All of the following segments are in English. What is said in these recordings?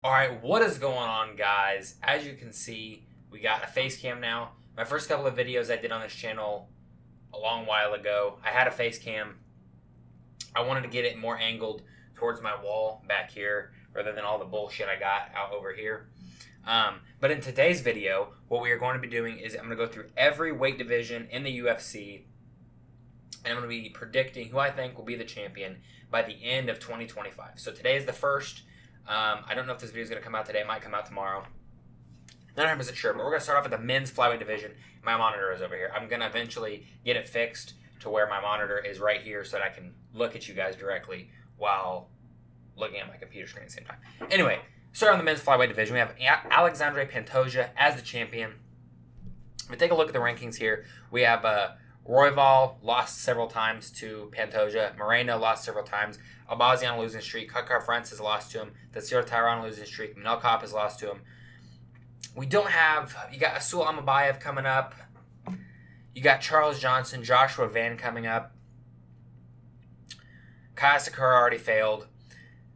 Alright, what is going on, guys? As you can see, we got a face cam now. My first couple of videos I did on this channel a long while ago, I had a face cam. I wanted to get it more angled towards my wall back here rather than all the bullshit I got out over here. But in today's video, what we are going to be doing is I'm going to go through every weight division in the UFC, and I'm going to be predicting who I think will be the champion by the end of 2025. So today is the first. I don't know if this video is going to come out today. It might come out tomorrow. Not 100% sure, but we're going to start off with the men's flyweight division. My monitor is over here. I'm going to eventually get it fixed to where my monitor is right here so that I can look at you guys directly while looking at my computer screen at the same time. Anyway, starting on the men's flyweight division, we have Alexandre Pantoja as the champion. If we take a look at the rankings here, we have Royval lost several times to Pantoja. Moreno lost several times. Albazi on a losing streak. Kukar France has lost to him. Tatsiro Taira on a losing streak. Manel Kopp has lost to him. We don't have... You got Asul Amabayev coming up. You got Charles Johnson, Joshua Van coming up. Kaya Sakura already failed.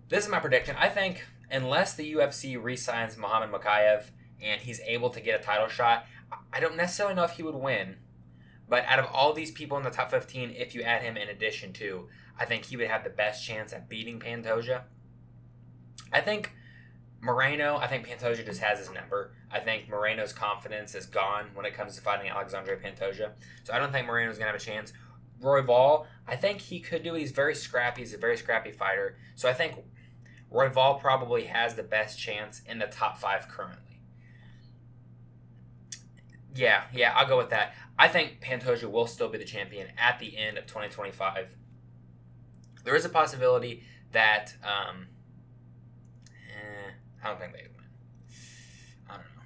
This is my prediction. I think unless the UFC re-signs Muhammad Mokaev and he's able to get a title shot, I don't necessarily know if he would win. But out of all these people in the top 15, if you add him in addition to, I think he would have the best chance at beating Pantoja. I think Pantoja just has his number. I think Moreno's confidence is gone when it comes to fighting Alexandre Pantoja. So I don't think Moreno's going to have a chance. Royval, I think he could do it. He's very scrappy. He's a very scrappy fighter. So I think Royval probably has the best chance in the top 5 currently. Yeah, I'll go with that. I think Pantoja will still be the champion at the end of 2025. There is a possibility that I don't think they win. I don't know.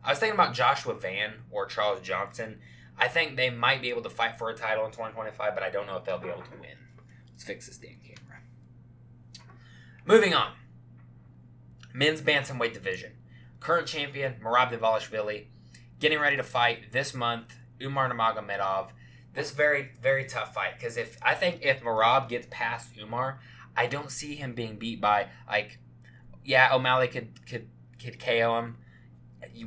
I was thinking about Joshua Van or Charles Johnson. I think they might be able to fight for a title in 2025, but I don't know if they'll be able to win. Let's fix this damn camera. Moving on. Men's bantamweight division. Current champion, Merab Dvalishvili. Getting ready to fight this month, Umar Nurmagomedov. This very, very tough fight. Because if Merab gets past Umar, I don't see him being beat by, O'Malley could KO him.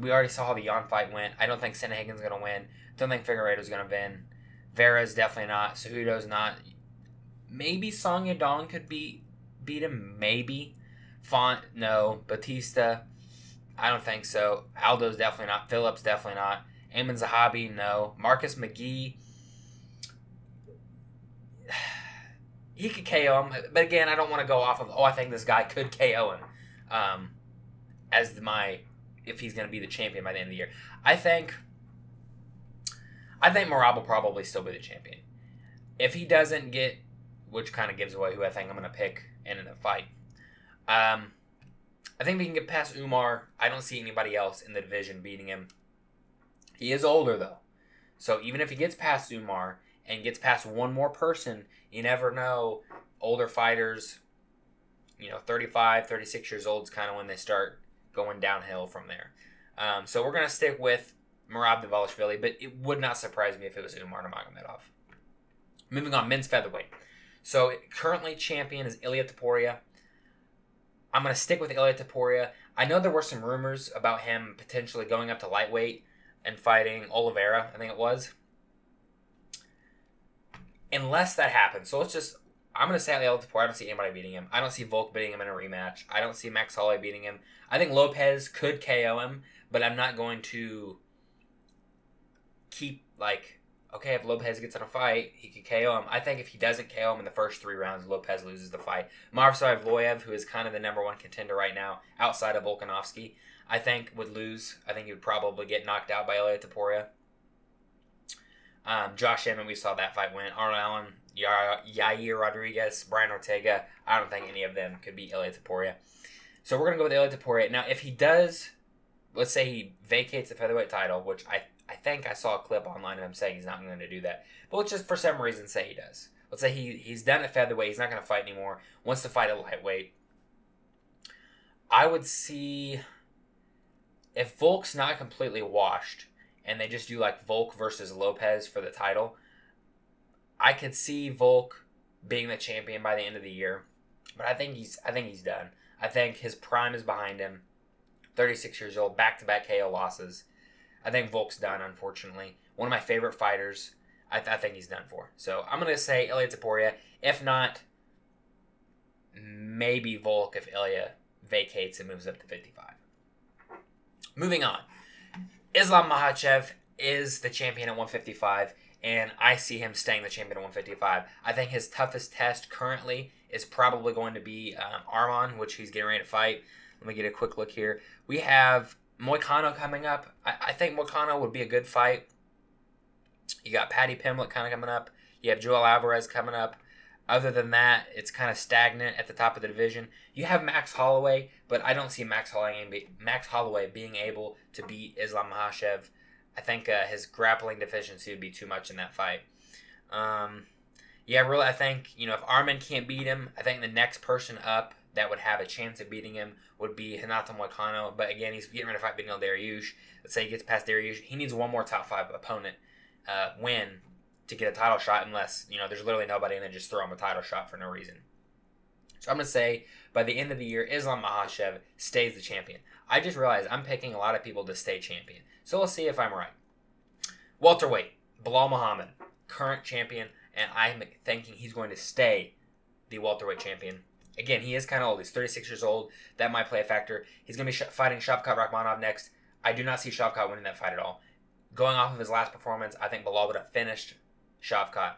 We already saw how the Yan fight went. I don't think Sanahagen's going to win. Don't think Figueiredo's going to win. Vera's definitely not. Cejudo's not. Maybe Song Yadong could beat him. Maybe. Font, no. Batista, I don't think so. Aldo's definitely not. Phillips, definitely not. Ayman Zahabi, no. Marcus McGee, he could KO him. But again, I don't want to go off of, I think this guy could KO him if he's going to be the champion by the end of the year. I think Merab will probably still be the champion. If he doesn't get, which kind of gives away who I think I'm going to pick in a fight. I think we can get past Umar. I don't see anybody else in the division beating him. He is older, though. So even if he gets past Umar and gets past one more person, you never know. Older fighters, 35, 36 years old is kind of when they start going downhill from there. So we're going to stick with Merab Dvalishvili, but it would not surprise me if it was Umar Nurmagomedov. Moving on, men's featherweight. So currently champion is Ilia Topuria. I'm going to stick with Ilia Topuria. I know there were some rumors about him potentially going up to lightweight and fighting Oliveira, I think it was. Unless that happens. So I'm going to say Ilia Topuria. I don't see anybody beating him. I don't see Volk beating him in a rematch. I don't see Max Holloway beating him. I think Lopez could KO him, but I'm not going to keep, if Lopez gets in a fight, he could KO him. I think if he doesn't KO him in the first 3 rounds, Lopez loses the fight. Marcel Evloev, who is kind of the number 1 contender right now, outside of Volkanovski, I think would lose. I think he would probably get knocked out by Ilia Topuria. Josh Emmett, we saw that fight win. Arnold Allen, Yair Rodriguez, Brian Ortega, I don't think any of them could beat Ilia Topuria. So we're going to go with Ilia Topuria. Now, if he does, let's say he vacates the featherweight title, which I think I saw a clip online of him saying he's not going to do that. But let's just for some reason say he does. Let's say he's done at featherweight. He's not going to fight anymore. Wants to fight at lightweight. I would see if Volk's not completely washed and they just do Volk versus Lopez for the title, I could see Volk being the champion by the end of the year. But I think he's done. I think his prime is behind him. 36 years old, back-to-back KO losses. I think Volk's done, unfortunately. One of my favorite fighters. I think he's done for. So I'm going to say Ilya Topuria. If not, maybe Volk if Ilya vacates and moves up to 55. Moving on. Islam Makhachev is the champion at 155, and I see him staying the champion at 155. I think his toughest test currently is probably going to be Arman, which he's getting ready to fight. Let me get a quick look here. We have Moicano coming up. I think Moicano would be a good fight. You got Paddy Pimblett kind of coming up. You have Joel Alvarez coming up. Other than that, it's kind of stagnant at the top of the division. You have Max Holloway, but I don't see Max Holloway being able to beat Islam Makhachev. I think his grappling deficiency would be too much in that fight. Really, I think, if Arman can't beat him, I think the next person up that would have a chance of beating him would be Renato Moicano. But again, he's getting ready to fight Beneil Dariush. Let's say he gets past Dariush. He needs one more top 5 opponent win to get a title shot, unless, there's literally nobody and then just throw him a title shot for no reason. So I'm going to say, by the end of the year, Islam Makhachev stays the champion. I just realized I'm picking a lot of people to stay champion. So we'll see if I'm right. Welterweight, Belal Muhammad, current champion, and I'm thinking he's going to stay the welterweight champion. Again, he is kind of old. He's 36 years old. That might play a factor. He's going to be fighting Shavkat Rakhmonov next. I do not see Shavkat winning that fight at all. Going off of his last performance, I think Belal would have finished Shavkat.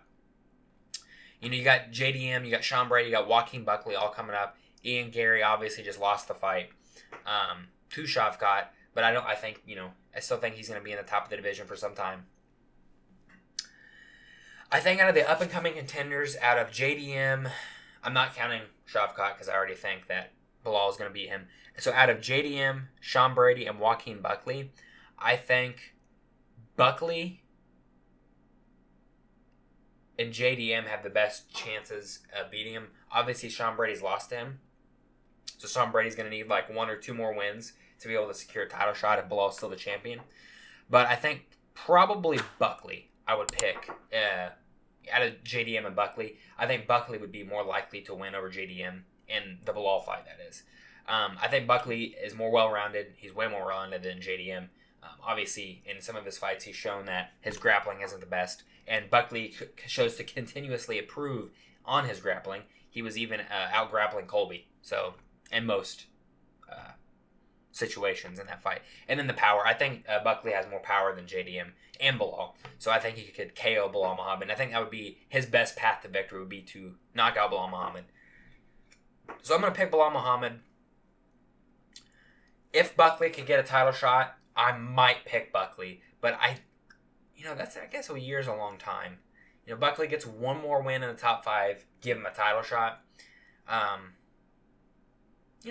You got JDM, you got Sean Brady, you got Joaquin Buckley all coming up. Ian Gary obviously just lost the fight to Shavkat, but I still think he's going to be in the top of the division for some time. I think out of the up-and-coming contenders, out of JDM, I'm not counting Shavkat because I already think that Belal is going to beat him. So out of JDM, Sean Brady, and Joaquin Buckley, I think Buckley and JDM have the best chances of beating him. Obviously, Sean Brady's lost to him. So Sean Brady's going to need like 1 or 2 more wins to be able to secure a title shot if Belal's still the champion. But I think probably Buckley I would pick out of JDM and Buckley. I think Buckley would be more likely to win over JDM in the Belal fight, that is. I think Buckley is more well-rounded. He's way more well-rounded than JDM. Obviously, in some of his fights, he's shown that his grappling isn't the best. And Buckley shows to continuously improve on his grappling. He was even out-grappling Colby. So, in most situations in that fight. And then the power. I think Buckley has more power than JDM and Belal. So I think he could KO Belal Muhammad. And I think that would be his best path to victory would be to knock out Belal Muhammad. So I'm going to pick Belal Muhammad. If Buckley could get a title shot, I might pick Buckley. But that's, I guess, a year's a long time. Buckley gets one more win in the top 5, give him a title shot.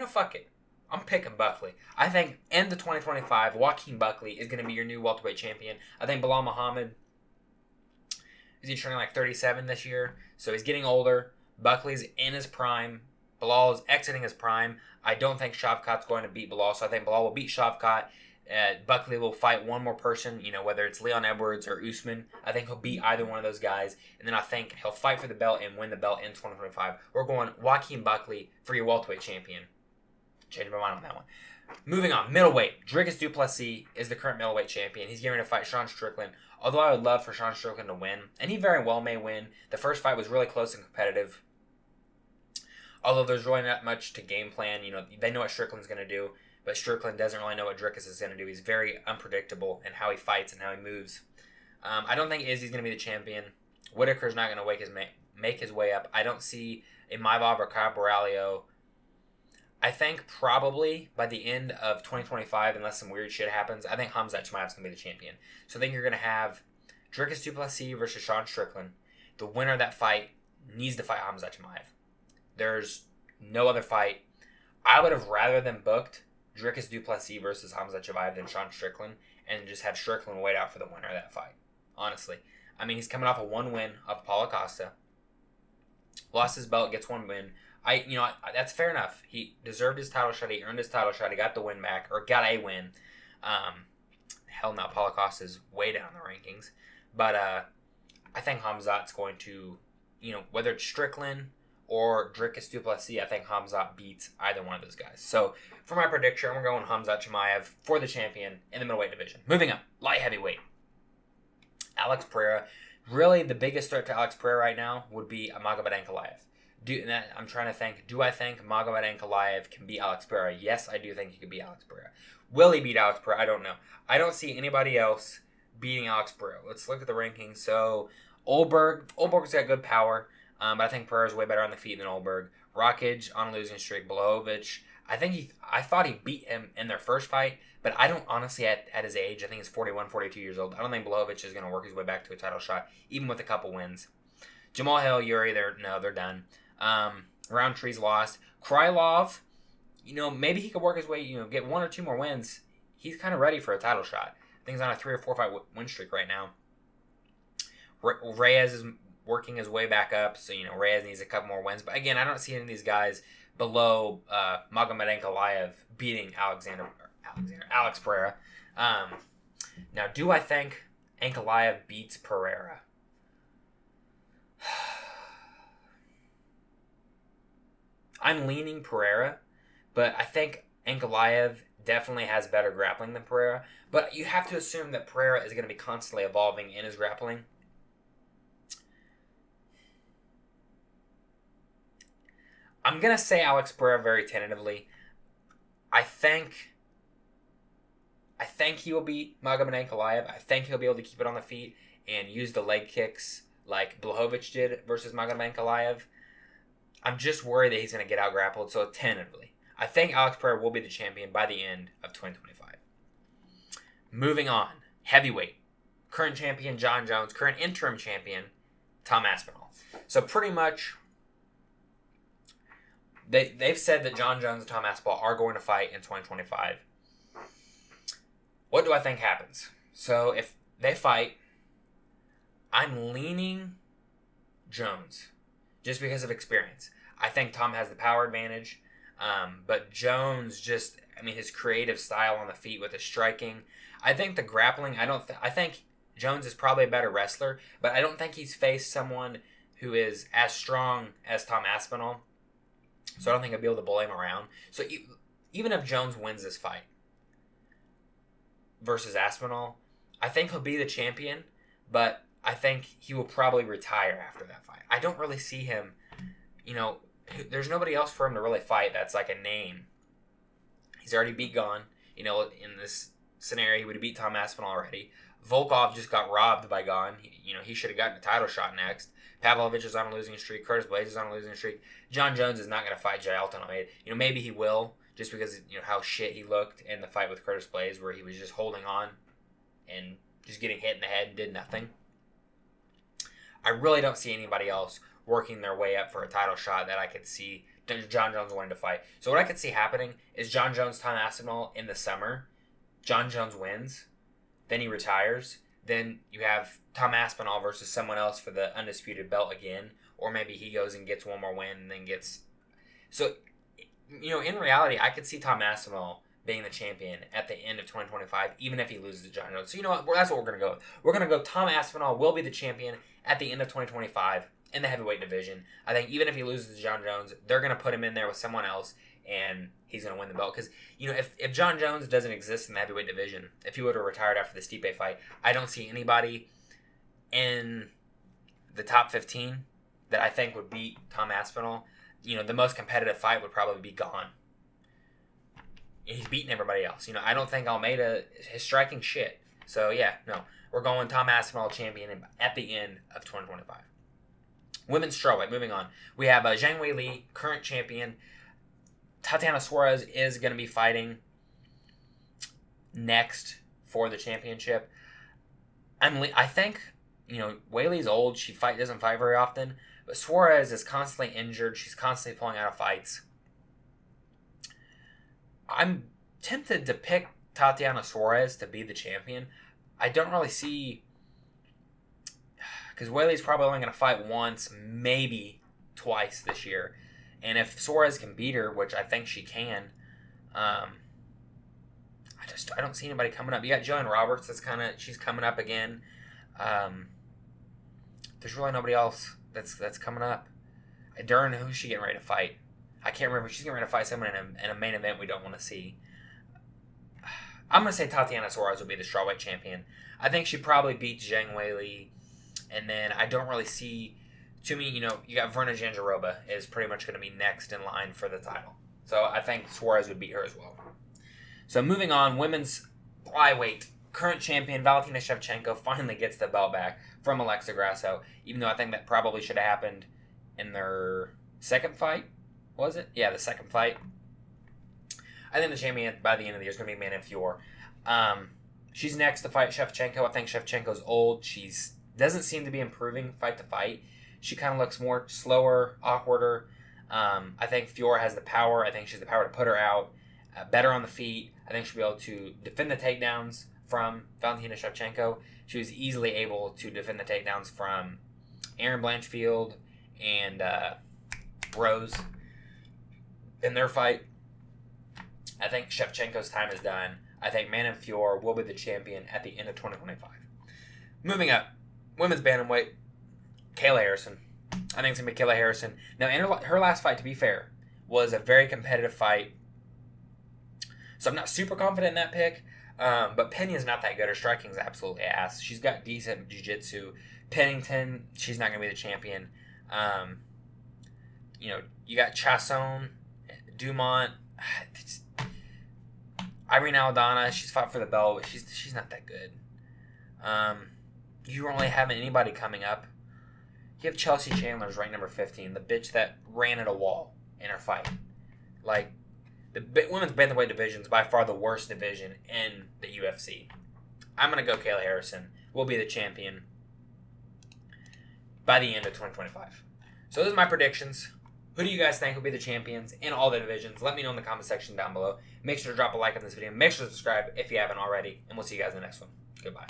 Fuck it. I'm picking Buckley. I think in the 2025, Joaquin Buckley is going to be your new welterweight champion. I think Belal Muhammad, is he turning like 37 this year? So he's getting older. Buckley's in his prime. Belal is exiting his prime. I don't think Shavkat's going to beat Belal, so I think Belal will beat Shavkat. Buckley will fight one more person, whether it's Leon Edwards or Usman. I think he'll beat either one of those guys. And then I think he'll fight for the belt and win the belt in 2025. We're going Joaquin Buckley for your welterweight champion. Change my mind on that one. Moving on, middleweight. Dricus Du Plessis is the current middleweight champion. He's getting ready to fight Sean Strickland. Although I would love for Sean Strickland to win, and he very well may win. The first fight was really close and competitive. Although there's really not much to game plan. They know what Strickland's going to do, but Strickland doesn't really know what Dricus is going to do. He's very unpredictable in how he fights and how he moves. I don't think Izzy's going to be the champion. Whitaker's not going to make his way up. I don't see a Maivov or Kyle Borralho. I think probably by the end of 2025, unless some weird shit happens, I think Khamzat Chimaev's going to be the champion. So I think you're going to have Dricus Du Plessis versus Sean Strickland. The winner of that fight needs to fight Khamzat Chimaev. There's no other fight. I would have rather than booked Dricus Du Plessis versus Khamzat Chimaev than Sean Strickland and just have Strickland wait out for the winner of that fight. Honestly. I mean, he's coming off a 1 win of Paulo Costa. Lost his belt, gets 1 win. That's fair enough. He deserved his title shot. He earned his title shot. He got the win back, or got a win. Hell no, Paulo Costa's way down the rankings. But I think Khamzat's going to, whether it's Strickland or Dricus du Plessis. I think Khamzat beats either one of those guys. So for my prediction, we're going Khamzat Chimaev for the champion in the middleweight division. Moving up, light heavyweight. Alex Pereira. Really, the biggest threat to Alex Pereira right now would be Magomed Ankalaev. I'm trying to think, do I think Magomed Ankalaev can beat Alex Pereira? Yes, I do think he could beat Alex Pereira. Will he beat Alex Pereira? I don't know. I don't see anybody else beating Alex Pereira. Let's look at the rankings. So, Oldberg's got good power, but I think Pereira's way better on the feet than Oldberg. Rockage on a losing streak. Blachowicz, I thought he beat him in their first fight, but I don't honestly, at his age, I think he's 41, 42 years old, I don't think Blachowicz is going to work his way back to a title shot, even with a couple wins. Jamal Hill, Yuri, they're done. Roundtree's lost. Krylov, maybe he could work his way, get one or two more wins. He's kind of ready for a title shot. I think he's on a 3 or 4 fight win streak right now. Reyes is working his way back up, so Reyes needs a couple more wins. But again, I don't see any of these guys below Magomed Ankalaev beating Alex Pereira. Now, do I think Ankalaev beats Pereira? I'm leaning Pereira, but I think Ankalaev definitely has better grappling than Pereira. But you have to assume that Pereira is going to be constantly evolving in his grappling. I'm going to say Alex Pereira very tentatively. I think he will beat Magomed Ankalaev. I think he'll be able to keep it on the feet and use the leg kicks like Blachowicz did versus Magomed Ankalaev. I'm just worried that he's going to get out-grappled, so tentatively. I think Alex Pereira will be the champion by the end of 2025. Moving on. Heavyweight. Current champion, John Jones. Current interim champion, Tom Aspinall. So pretty much, they've said that John Jones and Tom Aspinall are going to fight in 2025. What do I think happens? So if they fight, I'm leaning Jones just because of experience. I think Tom has the power advantage, but Jones his creative style on the feet with his striking. I think the grappling, I think Jones is probably a better wrestler, but I don't think he's faced someone who is as strong as Tom Aspinall. So I don't think I'll be able to bully him around. So even if Jones wins this fight versus Aspinall, I think he'll be the champion, but I think he will probably retire after that fight. I don't really see him, there's nobody else for him to really fight that's like a name. He's already beat Gane. In this scenario, he would have beat Tom Aspinall already. Volkov just got robbed by Gane. He should have gotten a title shot next. Pavlovich is on a losing streak. Curtis Blades is on a losing streak. John Jones is not going to fight Jay Altonade. Maybe he will, just because how shit he looked in the fight with Curtis Blades, where he was just holding on and just getting hit in the head and did nothing. I really don't see anybody else working their way up for a title shot that I could see John Jones wanting to fight. So what I could see happening is John Jones, Tom Aspinall in the summer. John Jones wins, then he retires. Then you have Tom Aspinall versus someone else for the undisputed belt again, or maybe he goes and gets one more win and then gets. So, in reality, I could see Tom Aspinall being the champion at the end of 2025, even if he loses to John Jones. So that's what we're going to go with. We're going to go Tom Aspinall will be the champion at the end of 2025 in the heavyweight division. I think even if he loses to John Jones, they're going to put him in there with someone else, and he's going to win the belt. Because, if John Jones doesn't exist in the heavyweight division, if he would have retired after the Stipe fight, I don't see anybody in the top 15 that I think would beat Tom Aspinall. The most competitive fight would probably be Gane. He's beating everybody else. I don't think Almeida, his striking shit. So, we're going Tom Aspinall champion at the end of 2025. Women's strawweight, moving on. We have Zhang Wei Li, current champion. Tatiana Suarez is going to be fighting next for the championship. I think, Wei Li's old. She doesn't fight very often. But Suarez is constantly injured. She's constantly pulling out of fights. I'm tempted to pick Tatiana Suarez to be the champion. I don't really see... Because Weili's probably only going to fight once, maybe twice this year. And if Suarez can beat her, which I think she can, I don't see anybody coming up. You got Joanne Roberts, she's coming up again. There's really nobody else that's coming up. During who's she getting ready to fight? I can't remember. She's getting ready to fight someone in a main event we don't want to see. I'm going to say Tatiana Suarez will be the strawweight champion. I think she probably beats Zhang Weili. And then I don't really see, to me, you got Verna Jandiroba is pretty much going to be next in line for the title. So I think Suarez would beat her as well. So moving on, women's flyweight. Current champion Valentina Shevchenko finally gets the belt back from Alexa Grasso. Even though I think that probably should have happened in their second fight. Was it? Yeah, the second fight. I think the champion by the end of the year is going to be Manon Fior. She's next to fight Shevchenko. I think Shevchenko's old. She's doesn't seem to be improving fight to fight. She kind of looks more slower, awkwarder. I think Fior has the power. I think she has the power to put her out. Better on the feet. I think she'll be able to defend the takedowns from Valentina Shevchenko. She was easily able to defend the takedowns from Erin Blanchfield and Rose in their fight. I think Shevchenko's time is done. I think Manon Fior will be the champion at the end of 2025. Moving up, women's bantamweight, Kayla Harrison. I think it's going to be Kayla Harrison. Now, in her last fight, to be fair, was a very competitive fight. So I'm not super confident in that pick. But Pena's not that good. Her striking's absolutely ass. She's got decent jiu-jitsu. Pennington, she's not going to be the champion. You got Chasson, Dumont, Irene Aldana. She's fought for the belt, but she's not that good. You really haven't anybody coming up. You have Chelsea Chandler's ranked number 15, the bitch that ran at a wall in her fight. Like, the women's bantamweight division is by far the worst division in the UFC. I'm going to go Kayla Harrison. Will be the champion by the end of 2025. So those are my predictions. Who do you guys think will be the champions in all the divisions? Let me know in the comment section down below. Make sure to drop a like on this video. Make sure to subscribe if you haven't already. And we'll see you guys in the next one. Goodbye.